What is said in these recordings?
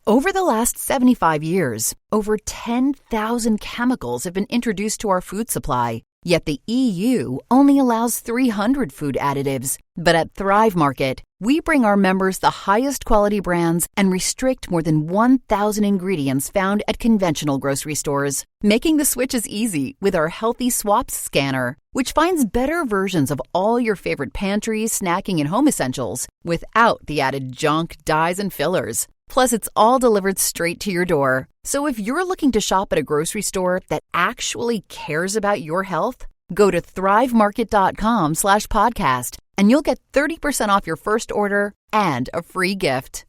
Over the last 75 years, over 10,000 chemicals have been introduced to our food supply. Yet the EU only allows 300 food additives. But at Thrive Market, we bring our members the highest quality brands and restrict more than 1,000 ingredients found at conventional grocery stores, making the switches easy with our Healthy Swaps scanner, which finds better versions of all your favorite pantry, snacking, and home essentials without the added junk, dyes, and fillers. Plus, it's all delivered straight to your door. So if you're looking to shop at a grocery store that actually cares about your health, go to thrivemarket.com/podcast and you'll get 30% off your first order and a free gift.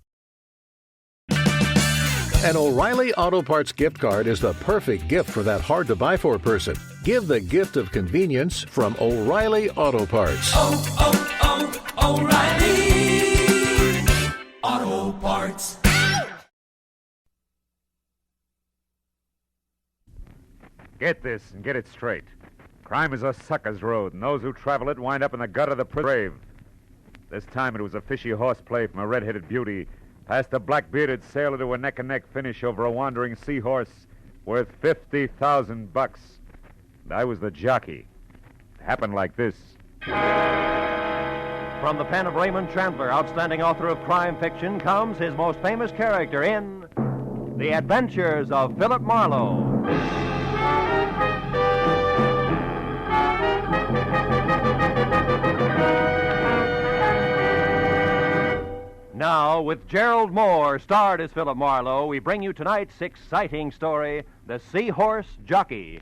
An O'Reilly Auto Parts gift card is the perfect gift for that hard-to-buy-for person. Give the gift of convenience from O'Reilly Auto Parts. O'Reilly Auto Parts. Get this and get it straight. Crime is a sucker's road, and those who travel it wind up in the gut of the grave. This time it was a fishy horseplay from a red-headed beauty past a black-bearded sailor to a neck-and-neck finish over a wandering seahorse worth $50,000. And I was the jockey. It happened like this. From the pen of Raymond Chandler, outstanding author of crime fiction, comes his most famous character in The Adventures of Philip Marlowe. Now, with Gerald Moore, starred as Philip Marlowe, we bring you tonight's exciting story, The Seahorse Jockey.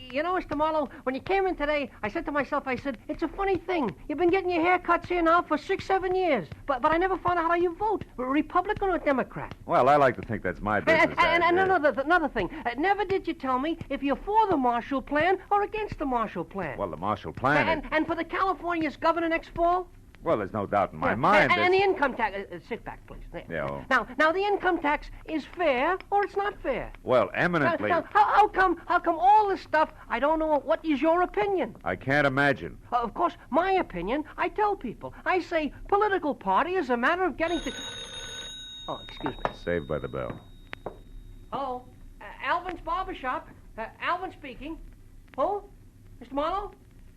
You know, Mr. Marlowe, when you came in today, I said to myself, it's a funny thing. You've been getting your haircuts here now for 6-7 years. But I never found out how you vote, Republican or Democrat. Well, I like to think that's my business. And another thing. Never did you tell me if you're for the Marshall Plan or against the Marshall Plan. Well, the Marshall Plan... And for the California's governor next fall? Well, there's no doubt in my mind And the income tax... sit back, please. Yeah. Now, the income tax is fair or it's not fair? Well, eminently... Now, how come all this stuff, I don't know, what is your opinion? I can't imagine. Of course, my opinion, I tell people. I say political party is a matter of getting to... Oh, excuse me. Saved by the bell. Hello? Alvin's Barbershop. Alvin speaking. Who? Mr. Marlowe?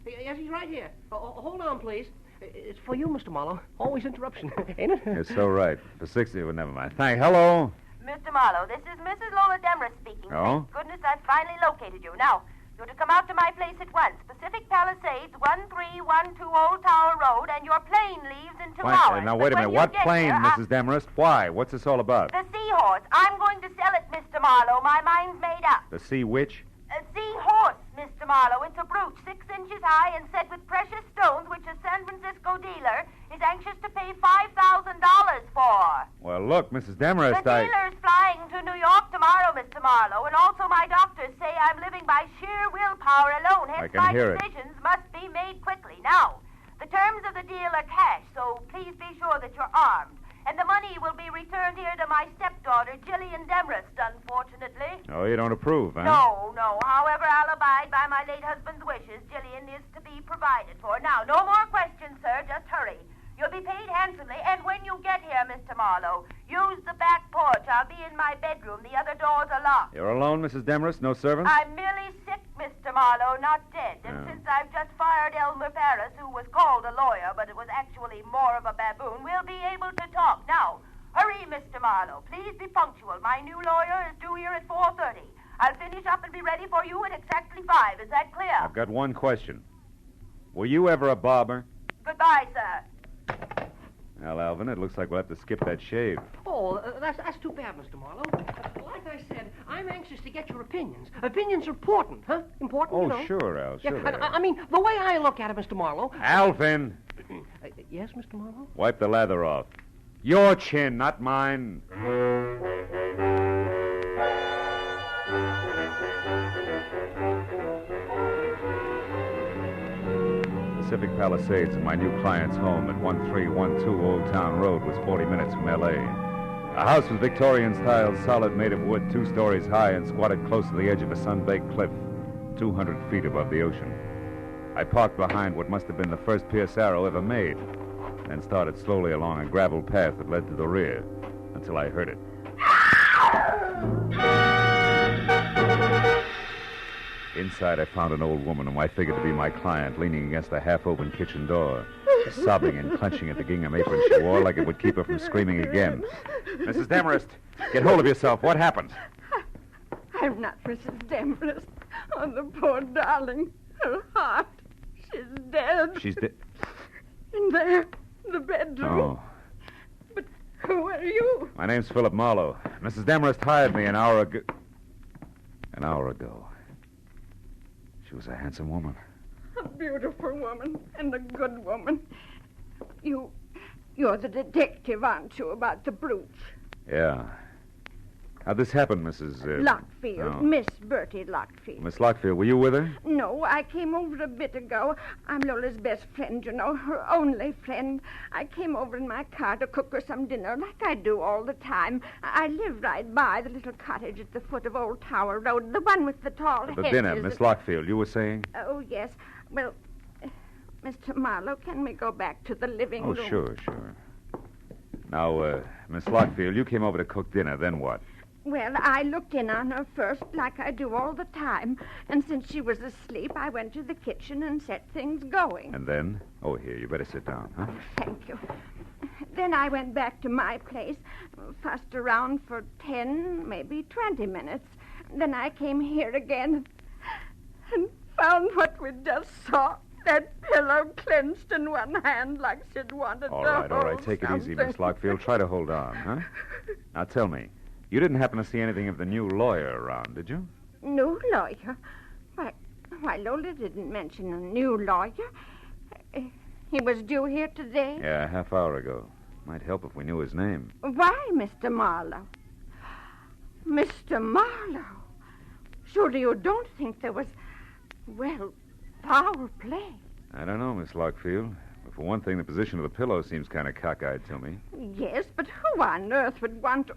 Yes, he's right here. Hold on, please. It's for you, Mr. Marlowe. Always interruption, ain't it? You're so right. For 60, well, never mind. Hello? Mr. Marlowe, this is Mrs. Lola Demarest speaking. Oh? Thank goodness I've finally located you. Now, you're to come out to my place at once. Pacific Palisades, 1312 Old Tower Road, and your plane leaves in 2 hours. Now, wait a minute. What plane, Mrs. Demarest? Why? What's this all about? The Seahorse. I'm going to sell it, Mr. Marlowe. My mind's made up. The sea witch? A Seahorse, Mr. Marlowe. It's a brooch 6 inches high and set with precious stones, which a San Francisco dealer is anxious to pay $5,000 for. Well, look, Mrs. Demarest, The dealer's flying to New York tomorrow, Mr. Marlowe, and also my doctors say I'm living by sheer willpower alone. Hence, my decisions must be made quickly. Now, the terms of the deal are cash, so please be sure that you're armed. And the money will be returned here to my stepdaughter, Jillian Demarest, unfortunately. Oh, you don't approve, huh? No. However, I'll abide by my late husband's wishes. Jillian is to be provided for. Now, no more questions, sir. Just hurry. You'll be paid handsomely, and when you get here, Mr. Marlowe, use the back porch. I'll be in my bedroom. The other doors are locked. You're alone, Mrs. Demarest? No servants? I'm merely sick, Mr. Marlowe, not dead. And since I've just fired Elmer Ferris, who was called a lawyer, but it was actually more of a baboon, we'll be able to talk. Now, hurry, Mr. Marlowe. Please be punctual. My new lawyer is due here at 4:30. I'll finish up and be ready for you at exactly 5. Is that clear? I've got one question. Were you ever a barber? Goodbye, sir. Well, Alvin, it looks like we'll have to skip that shave. Oh, that's too bad, Mr. Marlowe. Like I said, I'm anxious to get your opinions. Opinions are important, huh? Important, Oh, you know. sure, Al, sure. Yeah, I mean, the way I look at it, Mr. Marlowe... Alvin! Yes, Mr. Marlowe? Wipe the lather off. Your chin, not mine. Pacific Palisades and my new client's home at 1312 Old Town Road was 40 minutes from L.A. The house was Victorian-style, solid, made of wood, 2 stories high, and squatted close to the edge of a sun-baked cliff, 200 feet above the ocean. I parked behind what must have been the first Pierce Arrow ever made, then started slowly along a gravel path that led to the rear, until I heard it. Inside, I found an old woman whom I figured to be my client, leaning against the half-open kitchen door, sobbing and clenching at the gingham apron she wore like it would keep her from screaming again. Mrs. Demarest, get hold of yourself. What happened? I'm not Mrs. Demarest. Oh, the poor darling. Her heart. She's dead. She's dead? In there, the bedroom. Oh. But who are you? My name's Philip Marlowe. Mrs. Demarest hired me an hour ago. She was a handsome woman. A beautiful woman and a good woman. You're the detective, aren't you, about the brooch? Yeah. How'd this happen, Mrs. Lockfield. Oh. Miss Bertie Lockfield. Miss Lockfield, were you with her? No, I came over a bit ago. I'm Lola's best friend, you know, her only friend. I came over in my car to cook her some dinner, like I do all the time. I live right by the little cottage at the foot of Old Tower Road, the one with the tall hedges. The dinner, Miss Lockfield, you were saying? Oh, yes. Well, Mr. Marlowe, can we go back to the living room? Oh, sure. Now, Miss Lockfield, you came over to cook dinner, then what? Well, I looked in on her first, like I do all the time. And since she was asleep, I went to the kitchen and set things going. And then? Oh, here, you better sit down, huh? Thank you. Then I went back to my place, fussed around for 10, maybe 20 minutes. Then I came here again and found what we just saw. That pillow clenched in one hand like she'd wanted All to right. hold Take it easy, something. Miss Lockfield. Try to hold on, huh? Now, tell me, you didn't happen to see anything of the new lawyer around, did you? New lawyer? Why, Lola didn't mention a new lawyer. He was due here today? Yeah, a half hour ago. Might help if we knew his name. Why, Mr. Marlowe? Mr. Marlowe? Surely you don't think there was, well, foul play? I don't know, Miss Lockfield. But for one thing, the position of the pillow seems kind of cockeyed to me. Yes, but who on earth would want to...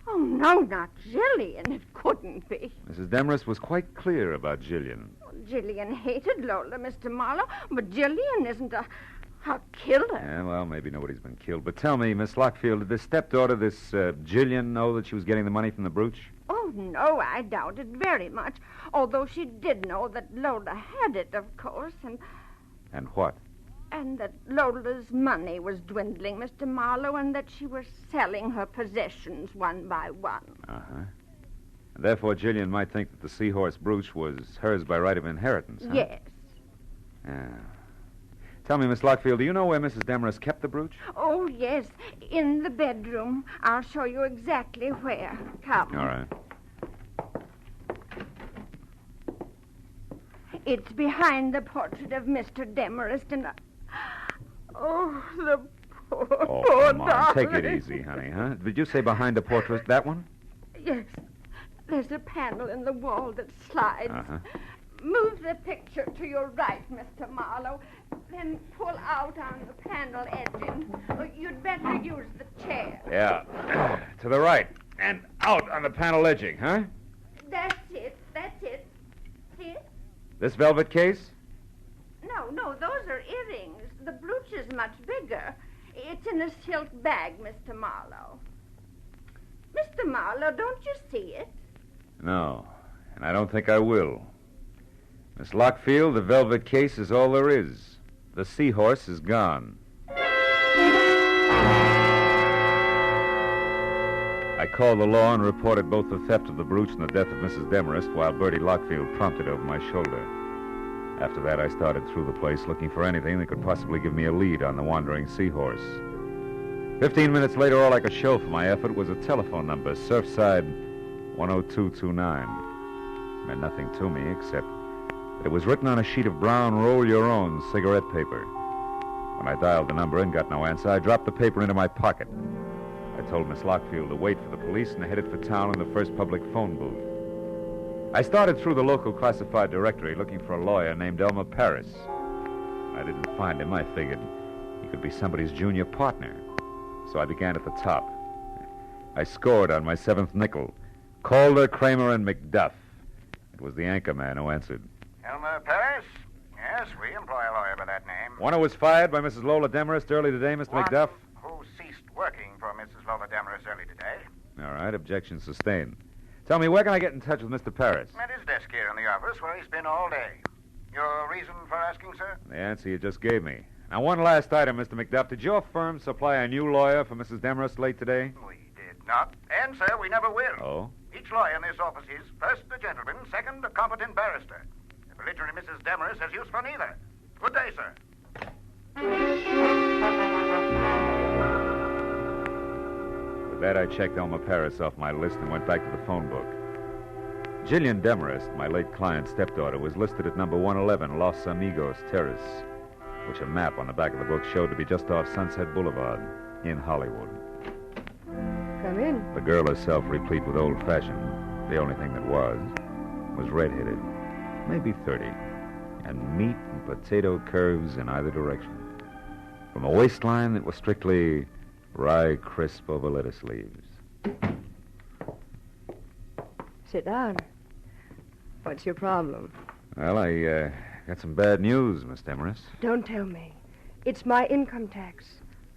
Oh, no, not Jillian. It couldn't be. Mrs. Demarest was quite clear about Jillian. Jillian hated Lola, Mr. Marlowe, but Jillian isn't a killer. Yeah, well, maybe nobody's been killed. But tell me, Miss Lockfield, did this stepdaughter, this Jillian, know that she was getting the money from the brooch? Oh, no, I doubt it very much. Although she did know that Lola had it, of course, And what? And that Lola's money was dwindling, Mr. Marlowe, and that she was selling her possessions one by one. Uh-huh. And therefore, Jillian might think that the seahorse brooch was hers by right of inheritance, huh? Yes. Yeah. Tell me, Miss Lockfield, do you know where Mrs. Demarest kept the brooch? Oh, yes, in the bedroom. I'll show you exactly where. Come. All right. It's behind the portrait of Mr. Demarest, and... Oh, the poor Come on. darling. Take it easy, honey, huh? Did you say behind the portrait, that one? Yes. There's a panel in the wall that slides. Uh-huh. Move the picture to your right, Mr. Marlowe. Then pull out on the panel edging. Oh, you'd better use the chair. Yeah. To the right. And out on the panel edging, huh? That's it. See it? This velvet case? No, those are earrings. The brooch is much bigger. It's in a silk bag, Mr. Marlowe. Mr. Marlowe, don't you see it? No, and I don't think I will. Miss Lockfield, the velvet case is all there is. The seahorse is gone. I called the law and reported both the theft of the brooch and the death of Mrs. Demarest while Bertie Lockfield prompted over my shoulder. After that, I started through the place looking for anything that could possibly give me a lead on the wandering seahorse. 15 minutes later, all I could show for my effort was a telephone number, Surfside 10229. It meant nothing to me except that it was written on a sheet of brown roll-your-own cigarette paper. When I dialed the number and got no answer, I dropped the paper into my pocket. I told Miss Lockfield to wait for the police and headed for town in the first public phone booth. I started through the local classified directory looking for a lawyer named Elmer Paris. When I didn't find him, I figured he could be somebody's junior partner. So I began at the top. I scored on my 7th nickel. Calder, Kramer, and McDuff. It was the anchor man who answered. Elmer Paris? Yes, we employ a lawyer by that name. One who was fired by Mrs. Lola Demarest early today, Mr. One McDuff? who ceased working for Mrs. Lola Demarest early today. All right, objection sustained. Tell me, where can I get in touch with Mr. Paris? At his desk here in the office, where he's been all day. Your reason for asking, sir? The answer you just gave me. Now, one last item, Mr. McDuff. Did your firm supply a new lawyer for Mrs. Demarest late today? We did not. And, sir, we never will. Oh? Each lawyer in this office is, first, a gentleman, second, a competent barrister. The belligerent Mrs. Demarest has use for neither. Good day, sir. With that, I checked Elmer Paris off my list and went back to the phone book. Jillian Demarest, my late client's stepdaughter, was listed at number 111 Los Amigos Terrace, which a map on the back of the book showed to be just off Sunset Boulevard in Hollywood. Come in. The girl herself, replete with old-fashioned, the only thing that was red-headed, maybe 30, and meat and potato curves in either direction. From a waistline that was strictly rye crisp over lettuce leaves. Sit down. What's your problem? Well, I got some bad news, Miss Demarest. Don't tell me. It's my income tax.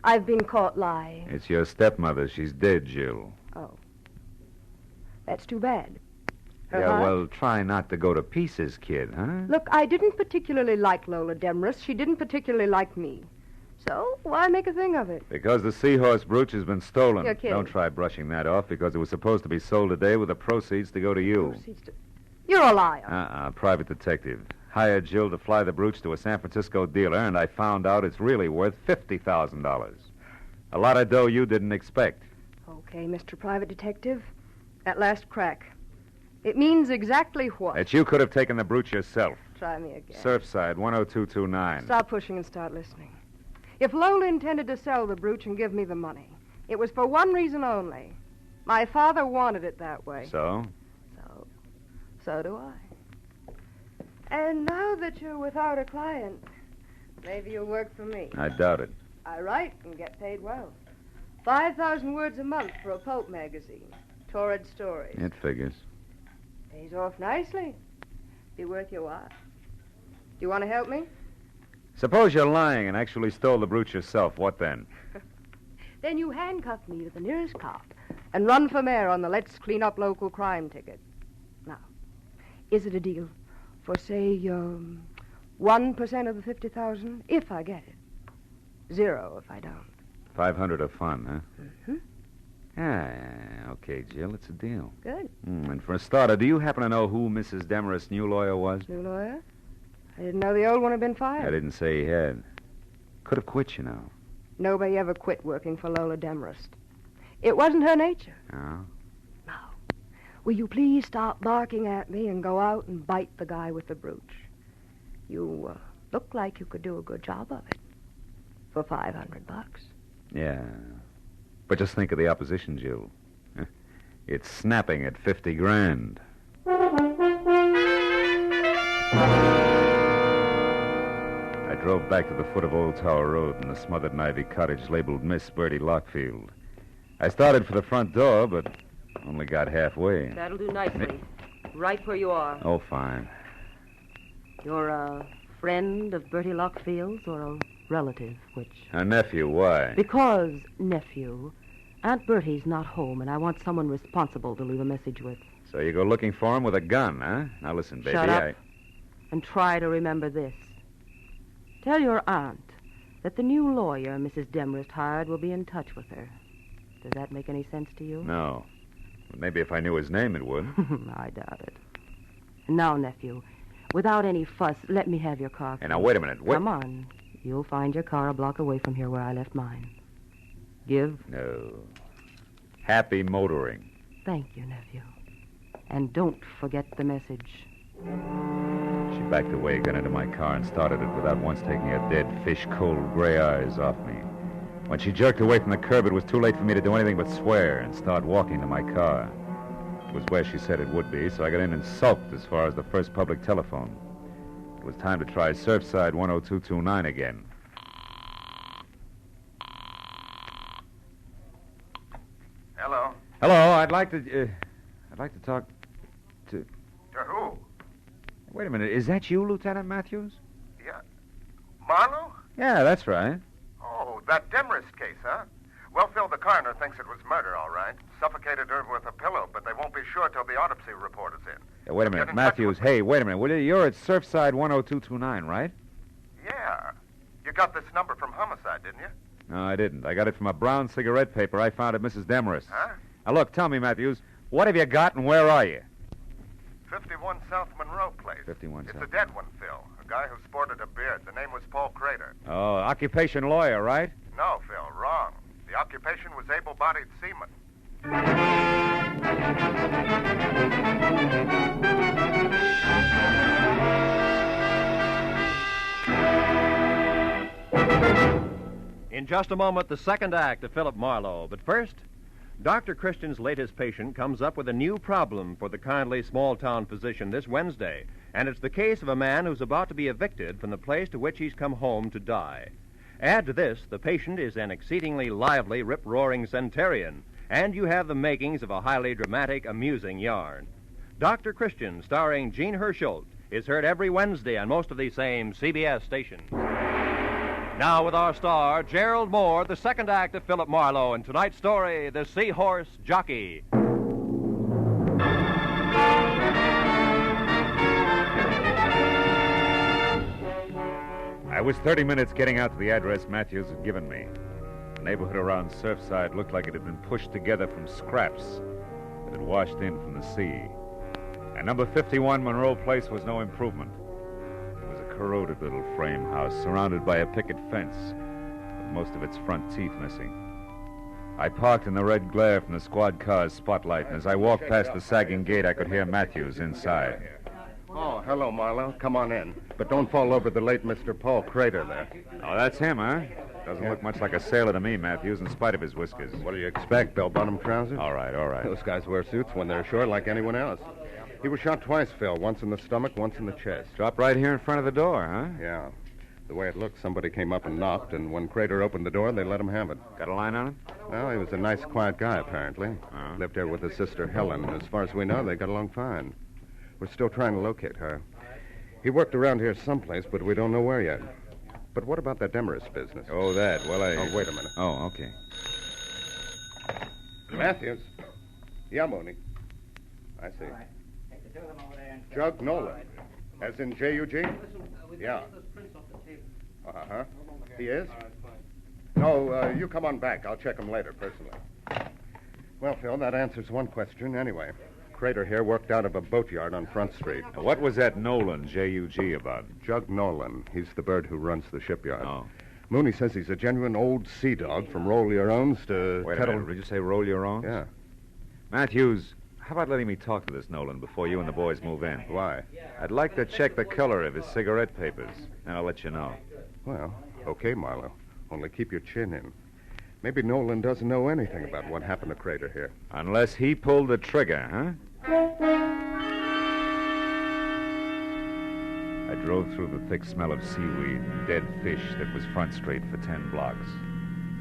I've been caught lying. It's your stepmother. She's dead, Jill. Oh. That's too bad. Her Yeah, heart? well, try not to go to pieces, kid, huh? Look, I didn't particularly like Lola Demarest. She didn't particularly like me. So, why make a thing of it? Because the seahorse brooch has been stolen. You're kidding. Don't try brushing that off, because it was supposed to be sold today with the proceeds to go to you. You're a liar. Private detective. Hired Jill to fly the brooch to a San Francisco dealer, and I found out it's really worth $50,000. A lot of dough you didn't expect. Okay, Mr. Private Detective. At last crack. It means exactly what? That you could have taken the brooch yourself. Try me again. Surfside, 10229. Stop pushing and start listening. If Lola intended to sell the brooch and give me the money, it was for one reason only. My father wanted it that way. So? So do I. And now that you're without a client, maybe you'll work for me. I doubt it. I write and get paid well. 5,000 words a month for a pulp magazine. Torrid stories. It figures. Pays off nicely. Be worth your while. Do you want to help me? Suppose you're lying and actually stole the brooch yourself. What then? Then you handcuff me to the nearest cop and run for mayor on the Let's Clean Up Local Crime ticket. Now, is it a deal for, say, 1% of the 50,000 if I get it? 0 if I don't. 500 of fun, huh? Mm-hmm. Yeah, okay, Jill, it's a deal. Good. And for a starter, do you happen to know who Mrs. Demarest's new lawyer was? New lawyer? I didn't know the old one had been fired. I didn't say he had. Could have quit, you know. Nobody ever quit working for Lola Demarest. It wasn't her nature. Oh? Now, will you please stop barking at me and go out and bite the guy with the brooch? You look like you could do a good job of it. For $500. Yeah. But just think of the opposition, Jill. It's snapping at 50 grand. I drove back to the foot of Old Tower Road in the smothered and ivy cottage labeled Miss Bertie Lockfield. I started for the front door, but only got halfway. That'll do nicely. Right where you are. Oh, fine. You're a friend of Bertie Lockfield's or a relative, which? A nephew, why? Because, nephew, Aunt Bertie's not home, and I want someone responsible to leave a message with. So you go looking for him with a gun, huh? Now listen, baby, Shut up and try to remember this. Tell your aunt that the new lawyer Mrs. Demarest hired will be in touch with her. Does that make any sense to you? No. But maybe if I knew his name, it would. I doubt it. Now, nephew, without any fuss, let me have your car. Hey, now, wait a minute. Come on. You'll find your car a block away from here where I left mine. Give? No. Happy motoring. Thank you, nephew. And don't forget the message. She backed away again into my car and started it without once taking her dead, fish-cold gray eyes off me. When she jerked away from the curb, it was too late for me to do anything but swear and start walking to my car. It was where she said it would be, so I got in and sulked as far as the first public telephone. It was time to try Surfside 10229 again. Hello. Hello, I'd like to talk to... To who? Wait a minute, is that you, Lieutenant Matthews? Yeah. Marlowe? Yeah, that's right. Oh, that Demarest case, huh? Well, Phil, the coroner thinks it was murder, all right. Suffocated her with a pillow, but they won't be sure till the autopsy report is in. Yeah, wait a minute, Matthews. Hey, wait a minute, will you? You're at Surfside 10229, right? Yeah. You got this number from homicide, didn't you? No, I didn't. I got it from a brown cigarette paper I found at Mrs. Demarest. Huh? Now, look, tell me, Matthews, what have you got and where are you? 51 South Monroe Place. 51 It's South. a dead one, Phil. A guy who sported a beard. The name was Paul Crater. Oh, occupation lawyer, right? No, Phil, wrong. The occupation was able-bodied seaman. In just a moment, the second act of Philip Marlowe. But first, Dr. Christian's latest patient comes up with a new problem for the kindly small-town physician this Wednesday. And it's the case of a man who's about to be evicted from the place to which he's come home to die. Add to this, the patient is an exceedingly lively, rip-roaring centenarian, and you have the makings of a highly dramatic, amusing yarn. Dr. Christian, starring Gene Herschel, is heard every Wednesday on most of these same CBS stations. Now with our star, Gerald Moore, the second act of Philip Marlowe, and tonight's story, The Seahorse Jockey. I was 30 minutes getting out to the address Matthews had given me. The neighborhood around Surfside looked like it had been pushed together from scraps that had washed in from the sea. And number 51 Monroe Place was no improvement. It was a corroded little frame house surrounded by a picket fence with most of its front teeth missing. I parked in the red glare from the squad car's spotlight, and as I walked past the sagging gate, I could hear Matthews inside. Oh, hello, Marlowe. Come on in. But don't fall over the late Mr. Paul Crater there. Oh, that's him, huh? Doesn't look much like a sailor to me, Matthews, in spite of his whiskers. What do you expect, bell-bottom trousers? All right, all right. Those guys wear suits when they're ashore like anyone else. He was shot twice, Phil. Once in the stomach, once in the chest. Dropped right here in front of the door, huh? Yeah. The way it looked, somebody came up and knocked, and when Crater opened the door, they let him have it. Got a line on him? Well, he was a nice, quiet guy, apparently. Lived there with his sister, Helen. As far as we know, they got along fine. We're still trying to locate her. He worked around here someplace, but we don't know where yet. But what about that Demarest business? Oh, that. Well, Oh, wait a minute. Oh, okay. Matthews. Yeah, Mooney. I see. Jug Nolan. As in J-U-G? Yeah. Uh-huh. He is? No, you come on back. I'll check him later, personally. Well, Phil, that answers one question anyway. Crater here worked out of a boatyard on Front Street. Now, what was that Nolan, J-U-G, about? Jug Nolan. He's the bird who runs the shipyard. Oh. Mooney says he's a genuine old sea dog from roll your owns to Wait a kettle... minute. Did you say roll your own? Yeah. Matthews, how about letting me talk to this Nolan before you and the boys move in? Why? I'd like to check the color of his cigarette papers, and I'll let you know. Well, okay, Marlowe. Only keep your chin in. Maybe Nolan doesn't know anything about what happened to Crater here. Unless he pulled the trigger, huh? I drove through the thick smell of seaweed and dead fish that was Front Street for 10 blocks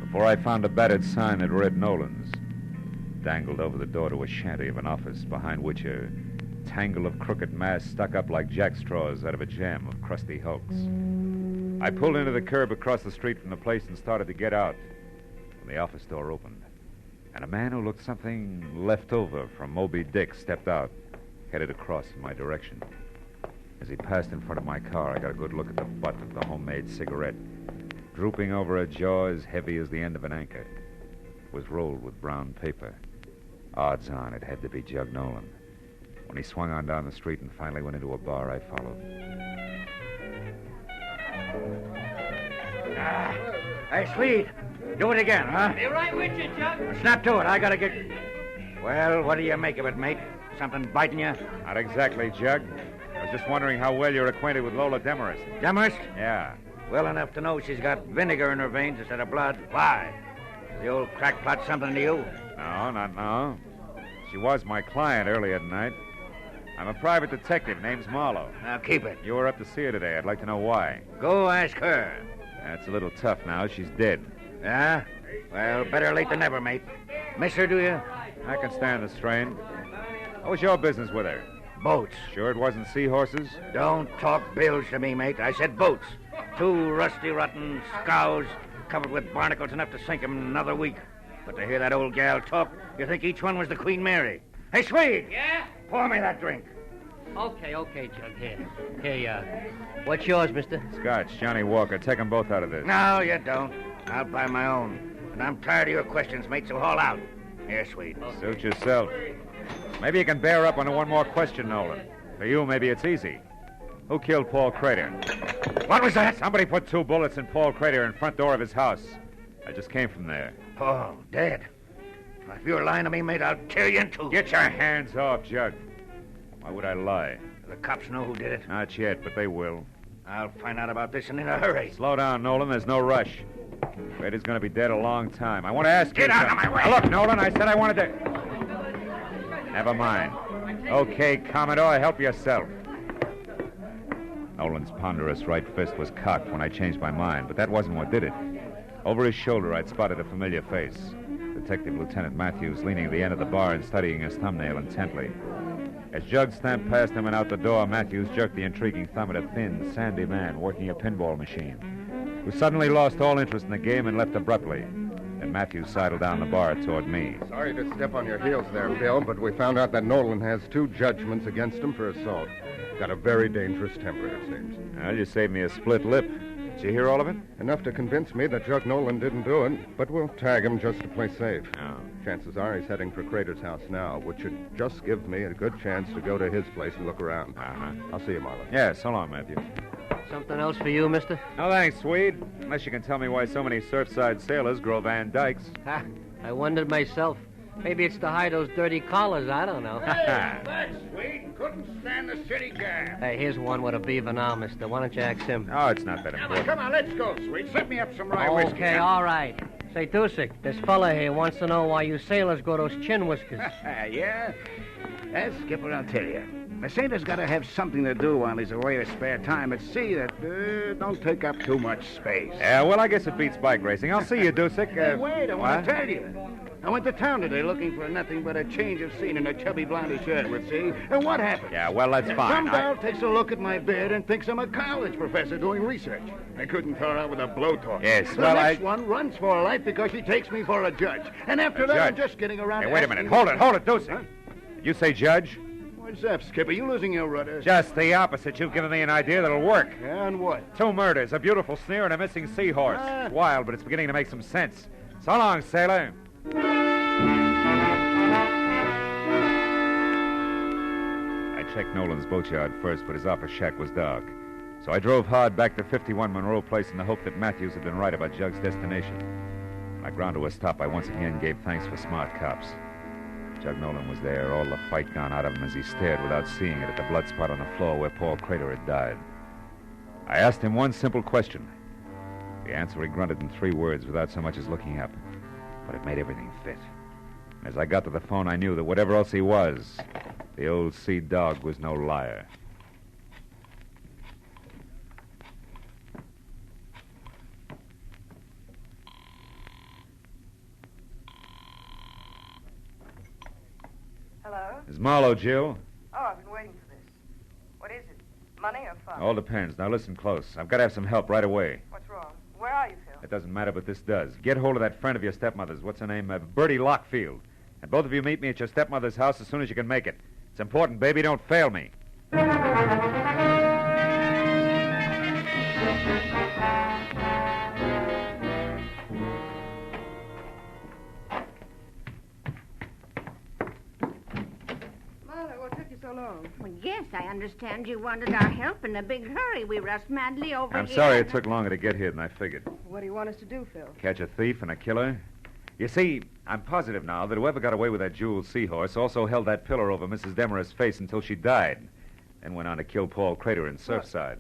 before I found a battered sign that read Nolan's, dangled over the door to a shanty of an office behind which a tangle of crooked masts stuck up like jackstraws out of a jam of crusty hulks. I pulled into the curb across the street from the place and started to get out when the office door opened, and a man who looked something left over from Moby Dick stepped out, headed across in my direction. As he passed in front of my car, I got a good look at the butt of the homemade cigarette, drooping over a jaw as heavy as the end of an anchor. It was rolled with brown paper. Odds on it had to be Jug Nolan. When he swung on down the street and finally went into a bar, I followed. Hey, Swede, do it again, huh? Be right with you, Jug. Snap to it. I gotta get... Well, what do you make of it, mate? Something biting you? Not exactly, Jug. I was just wondering how well you're acquainted with Lola Demarest. Demarest? Yeah. Well enough to know she's got vinegar in her veins instead of blood. Why? The old crackpot something to you? No, not now. She was my client earlier tonight. I'm a private detective. Name's Marlowe. Now, keep it. You were up to see her today. I'd like to know why. Go ask her. That's a little tough now. She's dead. Yeah? Well, better late than never, mate. Miss her, do you? I can stand the strain. What was your business with her? Boats. Sure it wasn't seahorses? Don't talk bills to me, mate. I said boats. 2 rusty, rotten scows covered with barnacles enough to sink 'em in another week. But to hear that old gal talk, you think each one was the Queen Mary. Hey, Swede! Yeah? Pour me that drink. Okay, Jug. Here, what's yours, mister? Scotch, Johnny Walker. Take 'em both out of this. No, you don't. I'll buy my own. And I'm tired of your questions, mate, so haul out. Here, Swede. Suit yourself. Maybe you can bear up on one more question, Nolan. For you, maybe it's easy. Who killed Paul Crater? What was that? Somebody put 2 bullets in Paul Crater in front door of his house. I just came from there. Paul, dead. If you're lying to me, mate, I'll tear you in two. Get your hands off, Jug. Why would I lie? The cops know who did it. Not yet, but they will. I'll find out about this and in a hurry. Slow down, Nolan. There's no rush. Crater's going to be dead a long time. I want to ask you... Get out of my way! Now, look, Nolan, I said I wanted to... Never mind. Okay, Commodore, help yourself. Nolan's ponderous right fist was cocked when I changed my mind, but that wasn't what did it. Over his shoulder, I'd spotted a familiar face. Detective Lieutenant Matthews leaning at the end of the bar and studying his thumbnail intently. As Jug stamped past him and out the door, Matthews jerked the intriguing thumb at a thin, sandy man working a pinball machine, who suddenly lost all interest in the game and left abruptly. And Matthews sidled down the bar toward me. Sorry to step on your heels there, Bill, but we found out that Nolan has 2 judgments against him for assault. Got a very dangerous temper, it seems. Well, you saved me a split lip. Did you hear all of it? Enough to convince me that Jug Nolan didn't do it, but we'll tag him just to play safe. Oh. Chances are he's heading for Crater's house now, which should just give me a good chance to go to his place and look around. Uh-huh. I'll see you, Marlowe. Yeah, so long, Matthew. Something else for you, mister? No, thanks, Swede. Unless you can tell me why so many Surfside sailors grow Van Dykes. Ha, I wondered myself. Maybe it's to hide those dirty collars. I don't know. Hey, thanks, Swede. Couldn't stand the city gas. Hey, here's one with a beaver now, mister. Why don't you ask him? Oh, it's not that important. Come on, let's go, Swede. Set me up some rye whiskey. Okay, all right. Say, Dusek, this fella here wants to know why you sailors grow those chin whiskers. Yeah? Skipper, I'll tell you. A sailor's got to have something to do while he's away with spare time at sea that don't take up too much space. Yeah, well, I guess it beats bike racing. I'll see you, Dusek. Hey, wait, I want to tell you. I went to town today looking for nothing but a change of scene in a chubby blondie shirt with see. And what happened? Yeah, well, that's fine. Some gal takes a look at my beard and thinks I'm a college professor doing research. I couldn't tell her out with a blowtorch. Yes, the well, next one runs for her life because she takes me for a judge. And after that, I'm just getting around Hey, to wait a asking- minute. Hold it, Dusek. Huh? You say judge? What's up, Skipper? You losing your rudder? Just the opposite. You've given me an idea that'll work. Yeah, and what? 2 murders, a beautiful sneer, and a missing seahorse. Ah. Wild, but it's beginning to make some sense. So long, sailor. I checked Nolan's boatyard first, but his office shack was dark. So I drove hard back to 51 Monroe Place in the hope that Matthews had been right about Jug's destination. When I ground to a stop, I once again gave thanks for smart cops. Jug Nolan was there, all the fight gone out of him as he stared without seeing it at the blood spot on the floor where Paul Crater had died. I asked him one simple question. The answer he grunted in 3 words without so much as looking up. But it made everything fit. And as I got to the phone, I knew that whatever else he was, the old sea dog was no liar. Hello? Is Marlowe, Jill? Oh, I've been waiting for this. What is it? Money or fun? All depends. Now listen close. I've got to have some help right away. What's wrong? Where are you, Phil? It doesn't matter, but this does. Get hold of that friend of your stepmother's. What's her name? Bertie Lockfield. And both of you meet me at your stepmother's house as soon as you can make it. It's important, baby. Don't fail me. Marlowe, what took you so long? Well, yes, I understand you wanted our help in a big hurry. We rushed madly over I'm here. sorry it took longer to get here than I figured. What do you want us to do, Phil? Catch a thief and a killer? You see, I'm positive now that whoever got away with that jeweled seahorse also held that pillar over Mrs. Demarest's face until she died, then went on to kill Paul Crater in Surfside.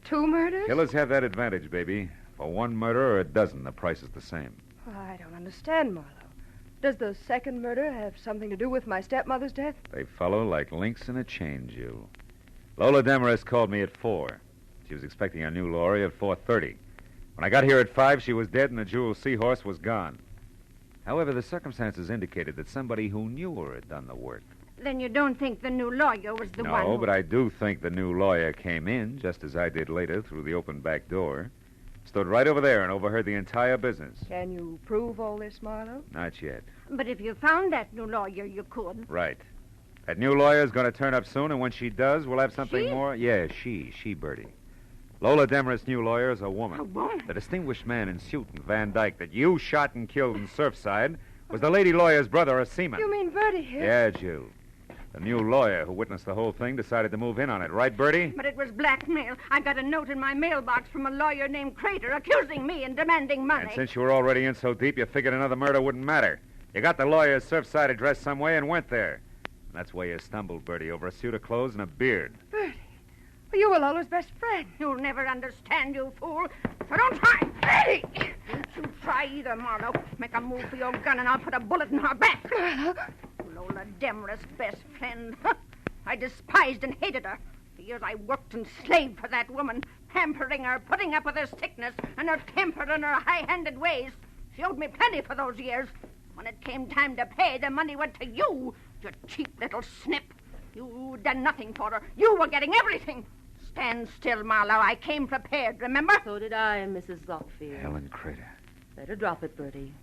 2 murders? Killers have that advantage, baby. For 1 murder or a dozen, the price is the same. Oh, I don't understand, Marlowe. Does the second murder have something to do with my stepmother's death? They follow like links in a chain, Jill. Lola Demarest called me at 4. She was expecting a new lorry at 4:30. When I got here at 5, she was dead and the jeweled seahorse was gone. However, the circumstances indicated that somebody who knew her had done the work. Then you don't think the new lawyer was the one? No, but I do think the new lawyer came in, just as I did later, through the open back door, stood right over there and overheard the entire business. Can you prove all this, Marlowe? Not yet. But if you found that new lawyer, you could. Right. That new lawyer's going to turn up soon, and when she does, we'll have something She? more. Yeah, she, Bertie. Lola Demarest's new lawyer is a woman. A woman? The distinguished man in suit and Van Dyke that you shot and killed in Surfside was the lady lawyer's brother, a seaman. You mean Bertie here? Yeah, Jill. The new lawyer who witnessed the whole thing decided to move in on it. Right, Bertie? But it was blackmail. I got a note in my mailbox from a lawyer named Crater accusing me and demanding money. And since you were already in so deep, you figured another murder wouldn't matter. You got the lawyer's Surfside address some way and went there. And that's where you stumbled, Bertie, over a suit of clothes and a beard. Bertie? Well, you were Lola's best friend. You'll never understand, you fool. So don't try. Bertie! Don't you try either, Marlowe. Make a move for your gun and I'll put a bullet in her back. Lola Demarest's best friend. I despised and hated her. For years I worked and slaved for that woman, pampering her, putting up with her sickness and her temper and her high-handed ways. She owed me plenty for those years. When it came time to pay, the money went to you cheap little snip. You'd done nothing for her. You were getting everything. Stand still, Marlowe. I came prepared, remember? So did I, Mrs. Lockfield. Helen Crater. Better drop it, Bertie.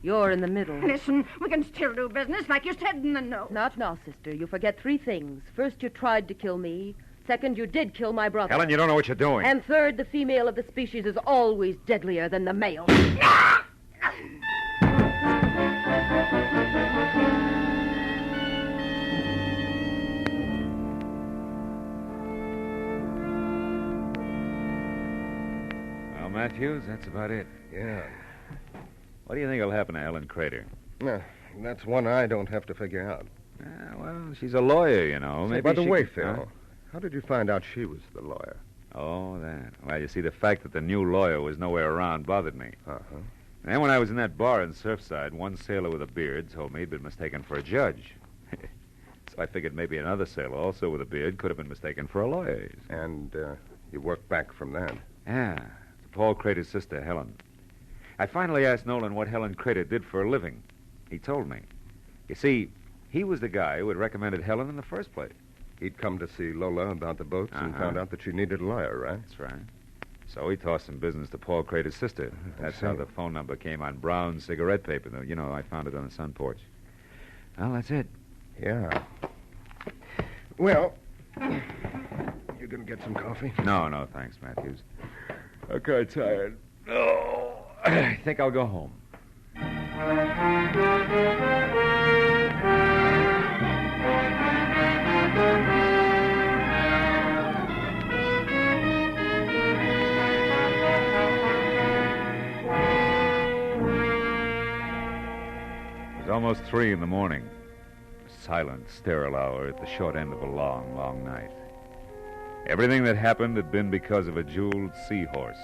You're in the middle. Listen, we can still do business like you said in the note. Not now, sister. You forget three things. First, you tried to kill me. Second, you did kill my brother. Helen, you don't know what you're doing. And third, the female of the species is always deadlier than the male. Well, Matthews, that's about it. Yeah. What do you think will happen to Helen Crater? That's one I don't have to figure out. Well, she's a lawyer, you know. Maybe By the she way, could- Phil, how did you find out she was the lawyer? Oh, that. Well, you see, the fact that the new lawyer was nowhere around bothered me. Uh-huh. And then when I was in that bar in Surfside, one sailor with a beard told me he'd been mistaken for a judge. So I figured maybe another sailor, also with a beard, could have been mistaken for a lawyer. And you worked back from that? Yeah, to Paul Crater's sister, Helen. I finally asked Nolan what Helen Crater did for a living. He told me. You see, he was the guy who had recommended Helen in the first place. He'd come to see Lola about the boats and found out that she needed a lawyer, right? That's right. So he tossed some business to Paul Crater's sister. That's how the phone number came on brown cigarette paper. Though, you know, I found it on the sun porch. Well, that's it. Yeah. Well, you gonna get some coffee? No, thanks, Matthews. I'm kind of tired. Oh, I think I'll go home. It was almost 3 in the morning. A silent, sterile hour at the short end of a long, long night. Everything that happened had been because of a jeweled seahorse,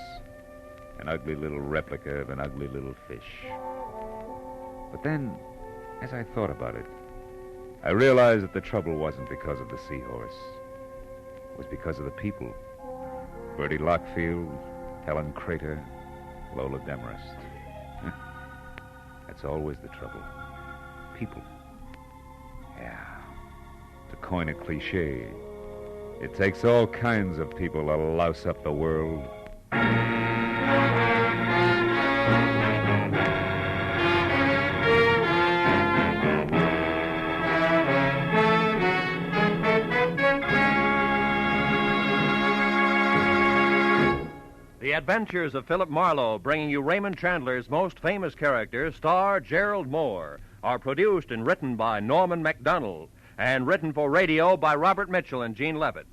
an ugly little replica of an ugly little fish. But then, as I thought about it, I realized that the trouble wasn't because of the seahorse. It was because of the people. Bertie Lockfield, Helen Crater, Lola Demarest. That's always the trouble. People. Yeah. To coin a cliche, it takes all kinds of people to louse up the world. The Adventures of Philip Marlowe, bringing you Raymond Chandler's most famous character, star Gerald Moore, are produced and written by Norman MacDonald and written for radio by Robert Mitchell and Gene Levitt.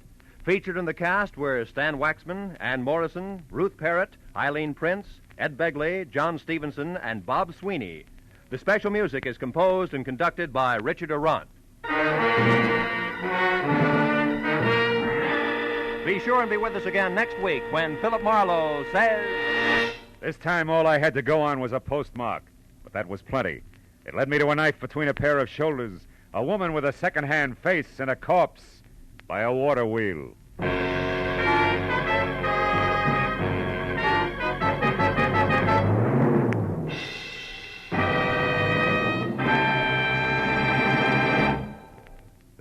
Featured in the cast were Stan Waxman, Ann Morrison, Ruth Parrott, Eileen Prince, Ed Begley, John Stevenson, and Bob Sweeney. The special music is composed and conducted by Richard Arant. Be sure and be with us again next week when Philip Marlowe says... This time all I had to go on was a postmark, but that was plenty. It led me to a knife between a pair of shoulders, a woman with a second-hand face, and a corpse by a water wheel.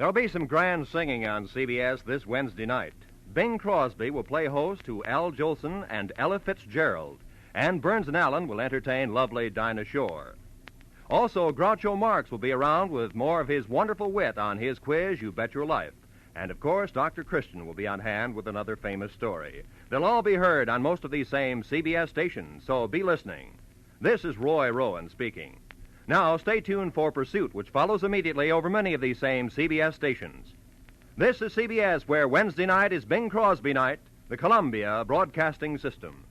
There'll be some grand singing on CBS this Wednesday night. Bing Crosby will play host to Al Jolson and Ella Fitzgerald, and Burns and Allen will entertain lovely Dinah Shore. Also, Groucho Marx will be around with more of his wonderful wit on his quiz, You Bet Your Life. And, of course, Dr. Christian will be on hand with another famous story. They'll all be heard on most of these same CBS stations, so be listening. This is Roy Rowan speaking. Now, stay tuned for Pursuit, which follows immediately over many of these same CBS stations. This is CBS, where Wednesday night is Bing Crosby night, the Columbia Broadcasting System.